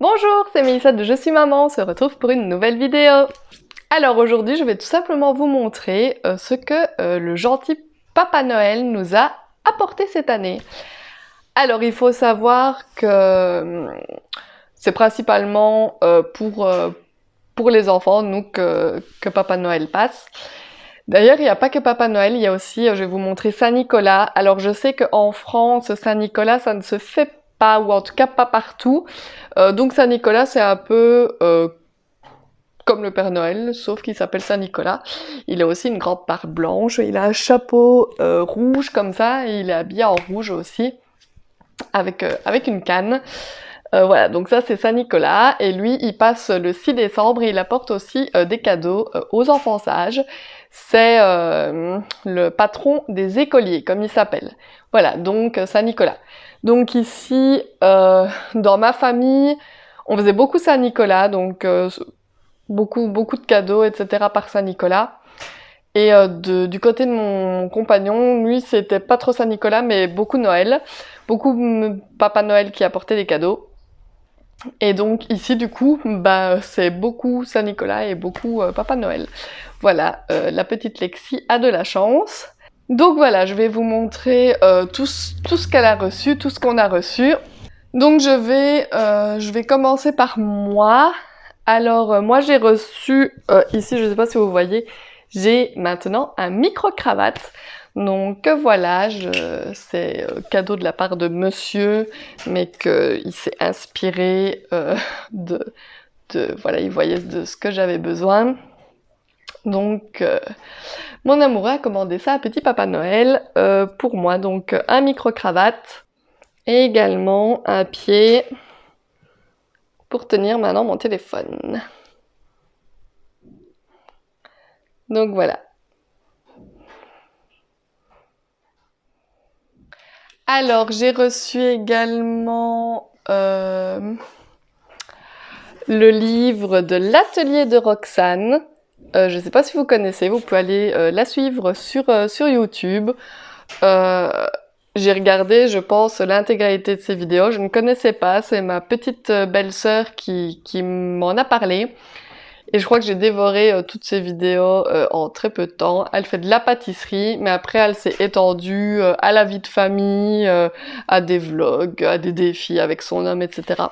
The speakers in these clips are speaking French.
Bonjour, c'est Mélissa de Je suis maman, on se retrouve pour une nouvelle vidéo. Alors aujourd'hui, je vais tout simplement vous montrer ce que le gentil Papa Noël nous a apporté cette année. Alors il faut savoir que c'est principalement pour les enfants, nous, que Papa Noël passe. D'ailleurs, il n'y a pas que Papa Noël, il y a aussi, je vais vous montrer Saint-Nicolas. Alors je sais qu'en France, Saint-Nicolas, ça ne se fait pas, ou en tout cas pas partout. Donc Saint-Nicolas, c'est un peu comme le Père Noël, sauf qu'il s'appelle Saint-Nicolas. Il a aussi une grande barbe blanche, il a un chapeau rouge comme ça, et il est habillé en rouge aussi, avec une canne. Voilà, donc ça c'est Saint-Nicolas, et lui il passe le 6 décembre et il apporte aussi des cadeaux aux enfants sages. C'est le patron des écoliers, comme il s'appelle. Voilà, donc Saint-Nicolas. Donc ici, dans ma famille, on faisait beaucoup Saint-Nicolas, donc beaucoup de cadeaux, etc. par Saint-Nicolas. Et du côté de mon compagnon, lui c'était pas trop Saint-Nicolas, mais beaucoup Noël. Beaucoup Papa Noël qui apportait des cadeaux. Et donc ici du coup, c'est beaucoup Saint-Nicolas et beaucoup Papa Noël. Voilà, la petite Lexi a de la chance. Donc voilà, je vais vous montrer tout ce qu'elle a reçu, tout ce qu'on a reçu. Donc je vais commencer par moi. Alors moi j'ai reçu, ici je ne sais pas si vous voyez, j'ai maintenant un micro-cravate. Donc voilà, c'est cadeau de la part de monsieur, mais qu'il s'est inspiré voilà, il voyait de ce que j'avais besoin. Donc mon amoureux a commandé ça à Petit Papa Noël pour moi. Donc un micro-cravate et également un pied pour tenir maintenant mon téléphone. Donc voilà. Alors, j'ai reçu également le livre de l'atelier de Roxane. Je ne sais pas si vous connaissez, vous pouvez aller la suivre sur YouTube. J'ai regardé, je pense, l'intégralité de ses vidéos. Je ne connaissais pas, c'est ma petite belle-sœur qui m'en a parlé. Et je crois que j'ai dévoré toutes ces vidéos en très peu de temps. Elle fait de la pâtisserie, mais après elle s'est étendue à la vie de famille, à des vlogs, à des défis avec son homme, etc.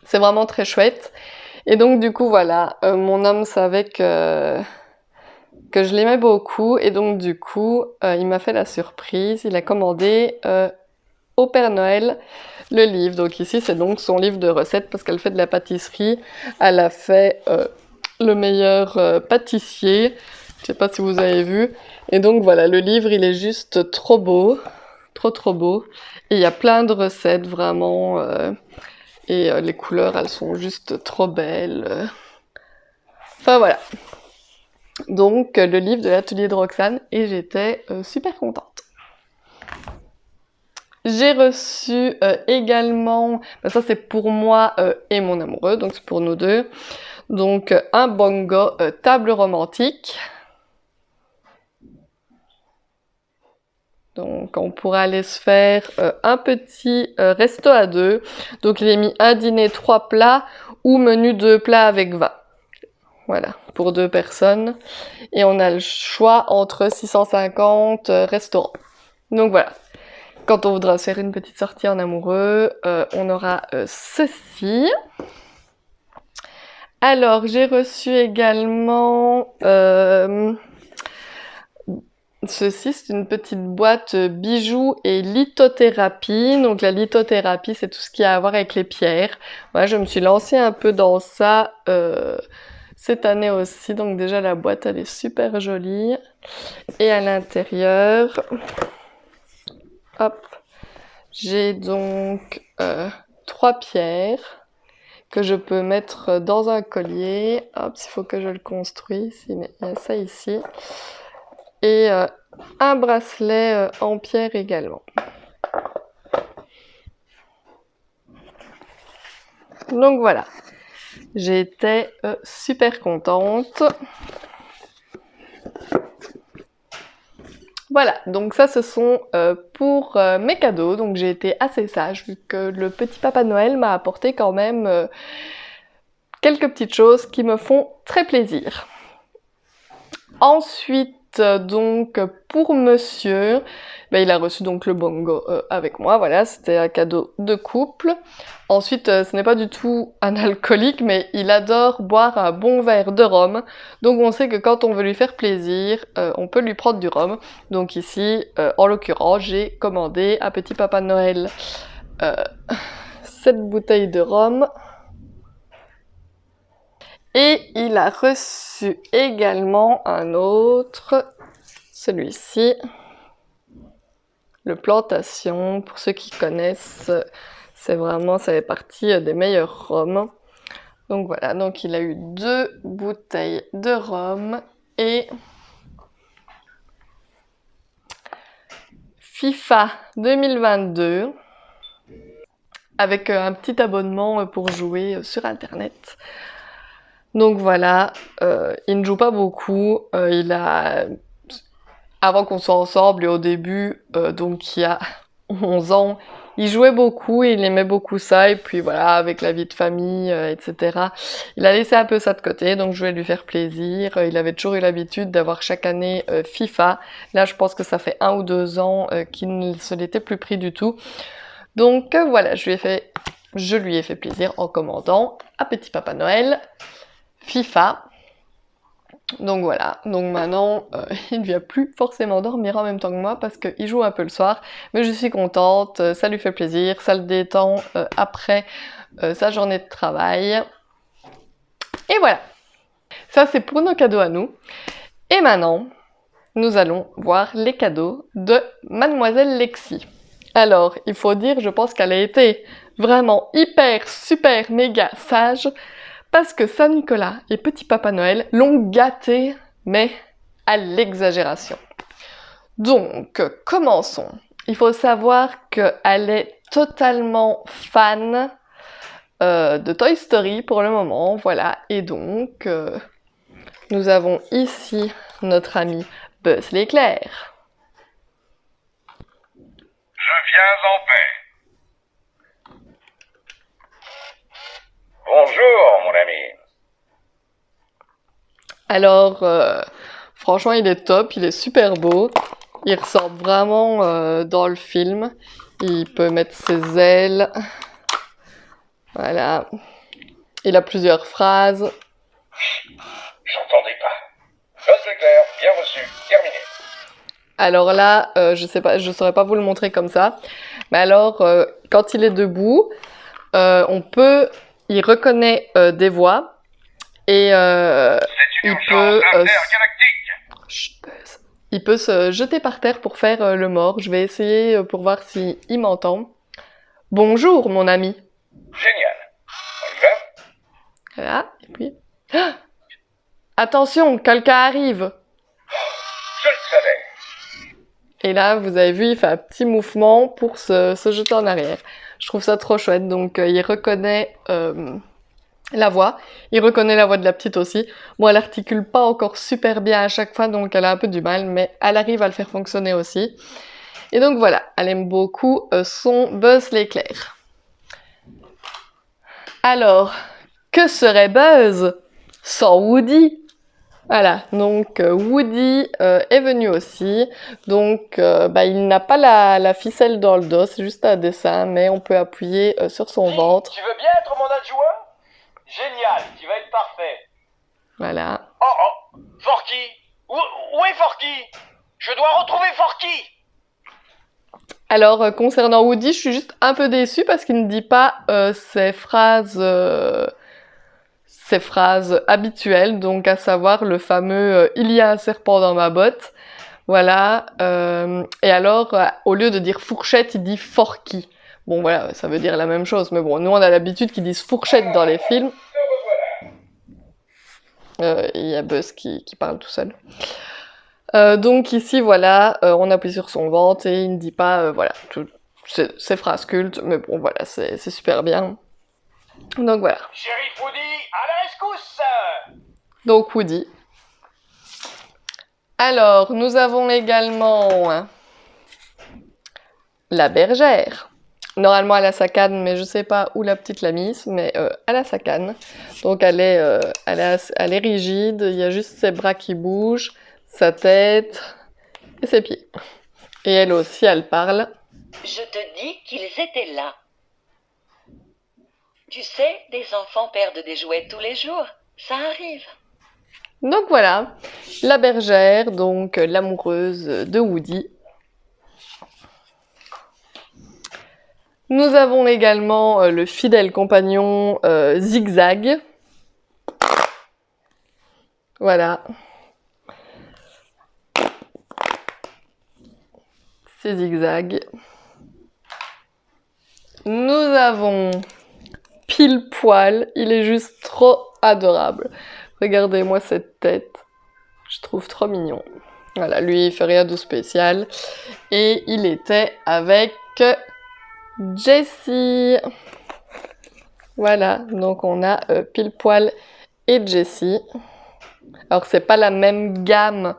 C'est vraiment très chouette. Et donc du coup voilà, mon homme savait que je l'aimais beaucoup, et donc du coup il m'a fait la surprise, il a commandé au Père Noël le livre. Donc ici c'est donc son livre de recettes parce qu'elle fait de la pâtisserie. Elle a fait le meilleur pâtissier, je sais pas si vous avez vu. Et donc voilà, le livre il est juste trop beau, trop beau. Et il y a plein de recettes vraiment, et les couleurs elles sont juste trop belles. Enfin voilà. Donc le livre de l'atelier de Roxane, et j'étais super contente. J'ai reçu également, ça c'est pour moi et mon amoureux, donc c'est pour nous deux, donc un bongo table romantique. Donc on pourra aller se faire un petit resto à deux. Donc il est mis un dîner, 3 plats ou menu 2 plats avec vin. Voilà, pour 2 personnes. Et on a le choix entre 650 restaurants. Donc voilà. Quand on voudra se faire une petite sortie en amoureux, on aura ceci. Alors, j'ai reçu également ceci, c'est une petite boîte bijoux et lithothérapie. Donc la lithothérapie, c'est tout ce qui a à voir avec les pierres. Moi, je me suis lancée un peu dans ça cette année aussi. Donc déjà, la boîte, elle est super jolie. Et à l'intérieur, hop, j'ai donc 3 pierres que je peux mettre dans un collier. Hop, il faut que je le construise. Il y a ça ici. Et un bracelet en pierre également. Donc voilà, j'étais super contente. Voilà, donc ça ce sont pour mes cadeaux, donc j'ai été assez sage vu que le petit Papa Noël m'a apporté quand même quelques petites choses qui me font très plaisir. Ensuite, donc pour monsieur, ben, il a reçu donc le bongo avec moi, voilà, c'était un cadeau de couple. Ensuite, ce n'est pas du tout un alcoolique, mais il adore boire un bon verre de rhum. Donc on sait que quand on veut lui faire plaisir, on peut lui prendre du rhum. Donc ici, en l'occurrence, j'ai commandé à petit Papa Noël cette bouteille de rhum. Et il a reçu également un autre, celui-ci, le Plantation. Pour ceux qui connaissent, c'est vraiment, ça fait partie des meilleurs rhums. Donc voilà, donc il a eu 2 bouteilles de rhum et FIFA 2022 avec un petit abonnement pour jouer sur internet. Donc voilà, il ne joue pas beaucoup, avant qu'on soit ensemble et au début, donc il y a 11 ans, il jouait beaucoup, il aimait beaucoup ça, et puis voilà, avec la vie de famille, etc., il a laissé un peu ça de côté, donc je voulais lui faire plaisir. Il avait toujours eu l'habitude d'avoir chaque année FIFA. Là, je pense que ça fait 1 ou 2 ans qu'il ne se l'était plus pris du tout. Donc voilà, je lui ai fait plaisir en commandant à Petit Papa Noël FIFA. Donc voilà, donc maintenant il ne vient plus forcément dormir en même temps que moi parce qu'il joue un peu le soir, mais je suis contente, ça lui fait plaisir, ça le détend après sa journée de travail. Et voilà, ça c'est pour nos cadeaux à nous. Et maintenant, nous allons voir les cadeaux de Mademoiselle Lexi. Alors, il faut dire, je pense qu'elle a été vraiment hyper, super, méga sage. Parce que Saint-Nicolas et Petit Papa Noël l'ont gâtée, mais à l'exagération. Donc, commençons. Il faut savoir qu'elle est totalement fan de Toy Story pour le moment, voilà. Et donc, nous avons ici notre ami Buzz l'éclair. Je viens en paix. Bonjour, mon ami. Alors, franchement, il est top, il est super beau. Il ressort vraiment dans le film. Il peut mettre ses ailes. Voilà. Il a plusieurs phrases. J'entendais pas. Buzz l'éclair, bien reçu, terminé. Alors là, je sais pas, je saurais pas vous le montrer comme ça. Mais alors, quand il est debout, il reconnaît des voix. Et il peut, il peut se jeter par terre pour faire le mort. Je vais essayer pour voir s'il m'entend. Bonjour, mon ami. Génial. On y va? Voilà, et puis... Ah, attention, quelqu'un arrive. Je le savais. Et là, vous avez vu, il fait un petit mouvement pour se jeter en arrière. Je trouve ça trop chouette. Donc, il reconnaît... la voix. Il reconnaît la voix de la petite aussi. Bon, elle articule pas encore super bien à chaque fois, donc elle a un peu du mal, mais elle arrive à le faire fonctionner aussi. Et donc voilà, elle aime beaucoup son Buzz l'éclair. Alors, que serait Buzz sans Woody? Voilà, donc Woody est venu aussi. Donc, il n'a pas la ficelle dans le dos, c'est juste un dessin, mais on peut appuyer sur son ventre. Tu veux bien être mon adjoint? Génial, tu vas être parfait. Voilà. Oh oh, Forky. Où est Forky? Je dois retrouver Forky. Alors, concernant Woody, je suis juste un peu déçue parce qu'il ne dit pas ses phrases habituelles, donc à savoir le fameux « il y a un serpent dans ma botte ». Voilà. Et alors, au lieu de dire fourchette, il dit forky. Bon, voilà, ça veut dire la même chose, mais bon, nous on a l'habitude qu'ils disent fourchette dans les films. Il y a Buzz qui parle tout seul. Donc ici, voilà, on appuie sur son ventre et il ne dit pas, voilà, ces phrases cultes, mais bon, voilà, c'est super bien. Donc voilà. Shérif Woody, à la rescousse. Donc Woody. Alors, nous avons également la bergère. Normalement, elle a sa canne, mais je sais pas où la petite l'a mise, mais elle a sa canne. Donc, elle est rigide, il y a juste ses bras qui bougent, sa tête et ses pieds. Et elle aussi, elle parle. Je te dis qu'ils étaient là. Tu sais, des enfants perdent des jouets tous les jours. Ça arrive. Donc voilà, la bergère, donc l'amoureuse de Woody. Nous avons également le fidèle compagnon Zigzag. Voilà. C'est Zigzag. Nous avons Pile Poil. Il est juste trop adorable. Regardez-moi cette tête. Je trouve trop mignon. Voilà, lui, il fait rien de spécial. Et il était avec Jessie. Voilà, donc on a Pile Poil et Jessie. Alors, c'est pas la même gamme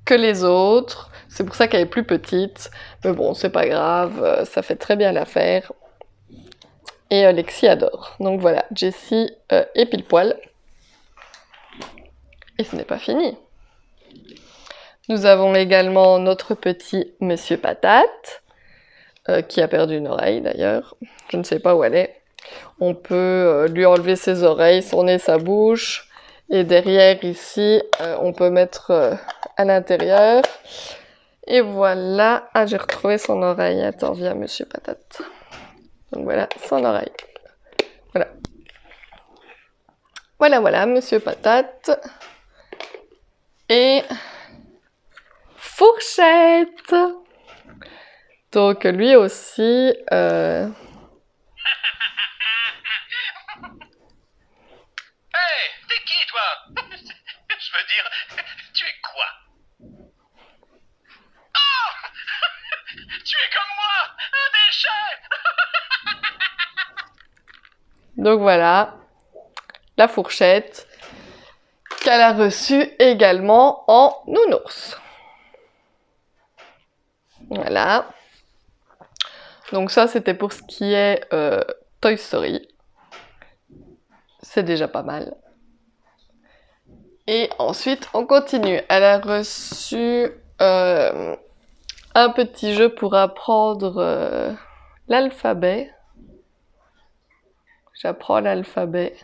que les autres. C'est pour ça qu'elle est plus petite. Mais bon, c'est pas grave. Ça fait très bien l'affaire. Et Lexi adore. Donc voilà, Jessie et Pile Poil. Et ce n'est pas fini. Nous avons également notre petit Monsieur Patate, qui a perdu une oreille d'ailleurs. Je ne sais pas où elle est. On peut lui enlever ses oreilles, son nez, sa bouche. Et derrière ici, on peut mettre à l'intérieur. Et voilà. Ah, j'ai retrouvé son oreille. Attends, viens, Monsieur Patate. Donc voilà, son oreille. Voilà. Voilà, Monsieur Patate. Et Fourchette. Donc lui aussi... Hey, t'es qui, toi? Je veux dire, tu es quoi? Oh! Tu es comme moi, un déchet! Donc voilà, la Fourchette qu'elle a reçue également en nounours. Voilà. Donc ça, c'était pour ce qui est Toy Story. C'est déjà pas mal. Et ensuite, on continue. Elle a reçu un petit jeu pour apprendre l'alphabet. J'apprends l'alphabet.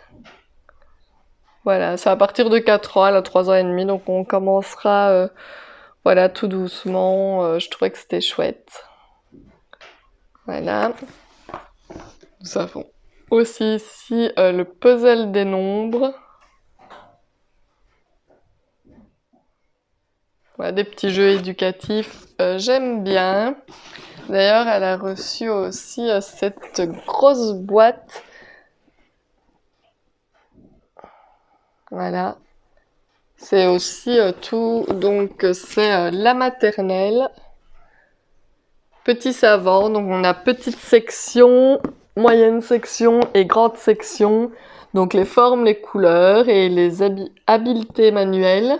Voilà, c'est à partir de 4 ans, elle a 3 ans et demi, donc on commencera voilà, tout doucement. Je trouvais que c'était chouette. Voilà. Nous avons aussi ici le puzzle des nombres. Voilà, des petits jeux éducatifs, j'aime bien. D'ailleurs, elle a reçu aussi cette grosse boîte. Voilà. C'est aussi tout, donc c'est la maternelle. Petit savant, donc on a petite section, moyenne section et grande section. Donc les formes, les couleurs et les habiletés manuelles.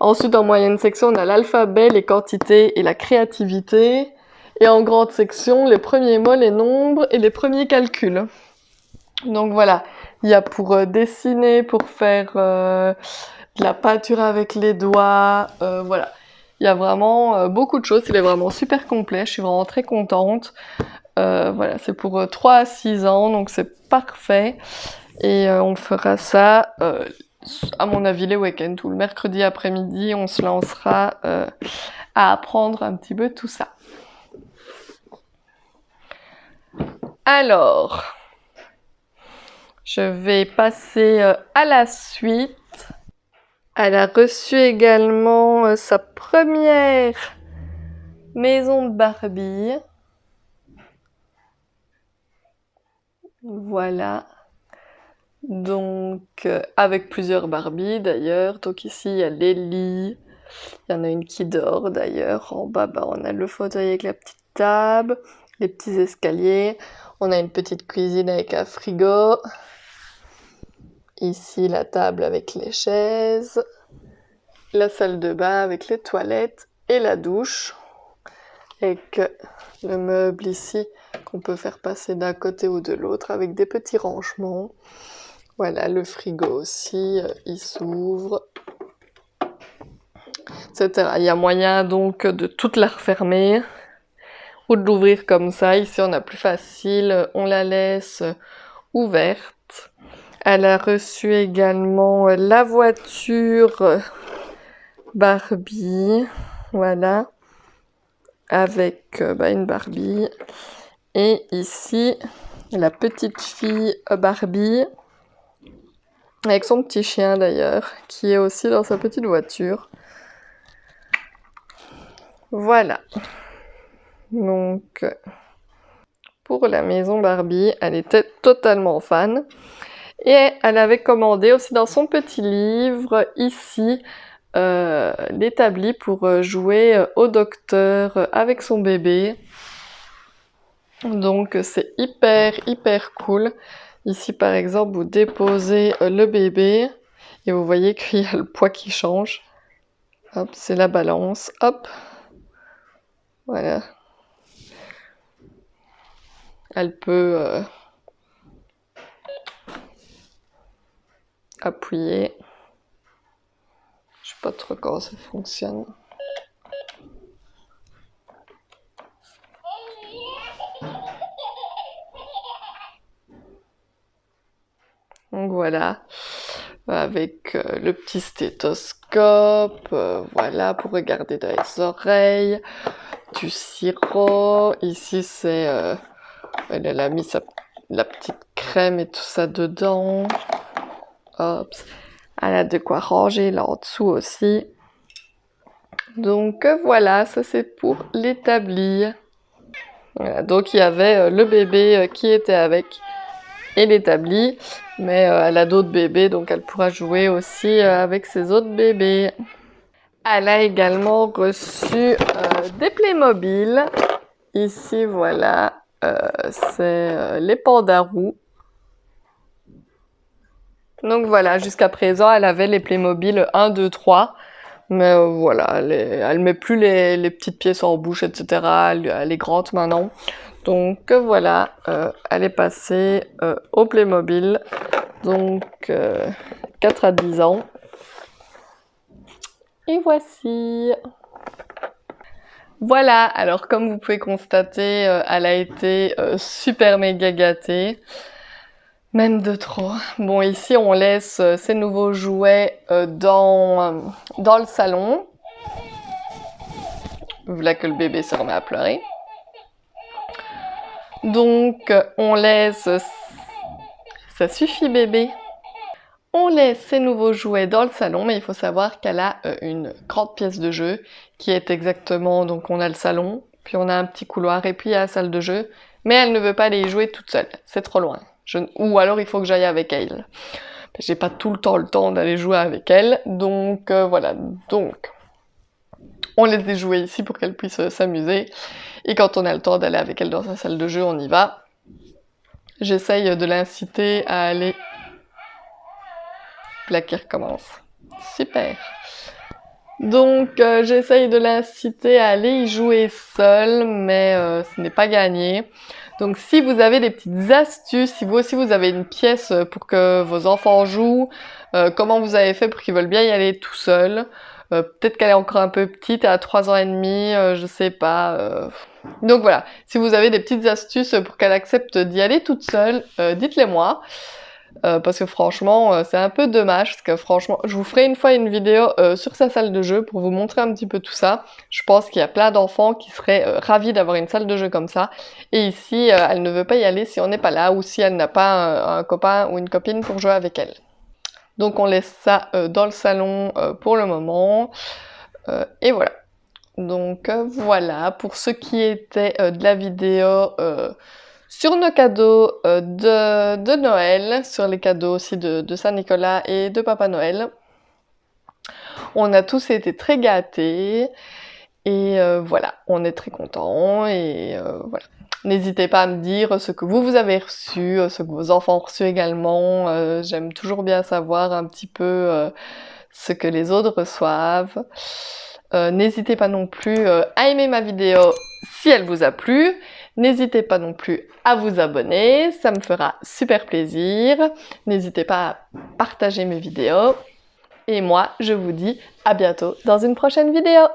Ensuite, en moyenne section, on a l'alphabet, les quantités et la créativité. Et en grande section, les premiers mots, les nombres et les premiers calculs. Donc voilà, il y a pour dessiner, pour faire de la peinture avec les doigts, voilà. Il y a vraiment beaucoup de choses, il est vraiment super complet, je suis vraiment très contente. Voilà, c'est pour 3 à 6 ans, donc c'est parfait. Et on fera ça, à mon avis, les week-ends, ou le mercredi après-midi, on se lancera à apprendre un petit peu tout ça. Alors, je vais passer à la suite. Elle a reçu également sa première maison de Barbie. Voilà. Donc, avec plusieurs Barbies d'ailleurs. Donc ici, il y a Lily. Il y en a une qui dort d'ailleurs. En bas, on a le fauteuil avec la petite table, les petits escaliers. On a une petite cuisine avec un frigo. Ici, la table avec les chaises. la salle de bain avec les toilettes et la douche. Avec le meuble ici qu'on peut faire passer d'un côté ou de l'autre avec des petits rangements. Voilà, le frigo aussi, il s'ouvre, etc. Il y a moyen donc de toute la refermer ou de l'ouvrir comme ça. Ici, on a plus facile, on la laisse ouverte. Elle a reçu également la voiture Barbie, voilà, avec une Barbie. Et ici, la petite fille Barbie, avec son petit chien d'ailleurs, qui est aussi dans sa petite voiture. Voilà. Donc, pour la maison Barbie, elle était totalement fan. Et elle avait commandé aussi dans son petit livre, ici, l'établi pour jouer au docteur avec son bébé. Donc c'est hyper cool. Ici par exemple vous déposez le bébé et vous voyez qu'il y a le poids qui change. Hop, c'est la balance. Hop. Voilà. Elle peut appuyer. Je sais pas trop comment ça fonctionne. Donc voilà, avec le petit stéthoscope, voilà, pour regarder dans les oreilles, du sirop, ici c'est, elle a mis la petite crème et tout ça dedans, hop, elle a de quoi ranger là en dessous aussi. Donc voilà, ça c'est pour l'établi. Voilà, donc il y avait le bébé qui était avec et l'établi, mais elle a d'autres bébés, donc elle pourra jouer aussi avec ses autres bébés. Elle a également reçu des Playmobil. Ici, voilà, c'est les Pandarous. Donc voilà, jusqu'à présent, elle avait les Playmobil 1, 2, 3. Mais voilà, elle met plus les petites pièces en bouche, etc. Elle est grande maintenant. Donc voilà, elle est passée au Playmobil, donc 4 à 10 ans. Et voici. Voilà, alors comme vous pouvez constater, elle a été super méga gâtée. Même de trop. Bon, ici on laisse ces nouveaux jouets dans le salon. Voilà que le bébé se remet à pleurer. Donc on laisse... Ça suffit bébé. On laisse ces nouveaux jouets dans le salon, mais il faut savoir qu'elle a une grande pièce de jeu qui est exactement... Donc on a le salon, puis on a un petit couloir et puis il y a la salle de jeu. Mais elle ne veut pas aller y jouer toute seule, c'est trop loin. Ou alors il faut que j'aille avec elle. J'ai pas tout le temps d'aller jouer avec elle, donc voilà. Donc on laisse des jouets ici pour qu'elle puisse s'amuser. Et quand on a le temps d'aller avec elle dans sa salle de jeu, on y va. J'essaye de l'inciter à aller... Là qui recommence. Super. Donc j'essaye de l'inciter à aller y jouer seule, mais ce n'est pas gagné. Donc si vous avez des petites astuces, si vous aussi vous avez une pièce pour que vos enfants jouent, comment vous avez fait pour qu'ils veulent bien y aller tout seuls, peut-être qu'elle est encore un peu petite, à 3 ans et demi, je sais pas. Donc voilà, si vous avez des petites astuces pour qu'elle accepte d'y aller toute seule, dites-les moi. Parce que franchement, c'est un peu dommage, parce que franchement, je vous ferai une fois une vidéo sur sa salle de jeu pour vous montrer un petit peu tout ça. Je pense qu'il y a plein d'enfants qui seraient ravis d'avoir une salle de jeu comme ça. Et ici, elle ne veut pas y aller si on n'est pas là, ou si elle n'a pas un copain ou une copine pour jouer avec elle. Donc on laisse ça dans le salon pour le moment. Et voilà. Donc voilà, pour ce qui était de la vidéo... sur nos cadeaux de Noël, sur les cadeaux aussi de Saint-Nicolas et de Papa Noël. On a tous été très gâtés et voilà, on est très contents et voilà. N'hésitez pas à me dire ce que vous avez reçu, ce que vos enfants ont reçu également. J'aime toujours bien savoir un petit peu ce que les autres reçoivent. N'hésitez pas non plus à aimer ma vidéo si elle vous a plu. N'hésitez pas non plus à vous abonner, ça me fera super plaisir. N'hésitez pas à partager mes vidéos. Et moi, je vous dis à bientôt dans une prochaine vidéo.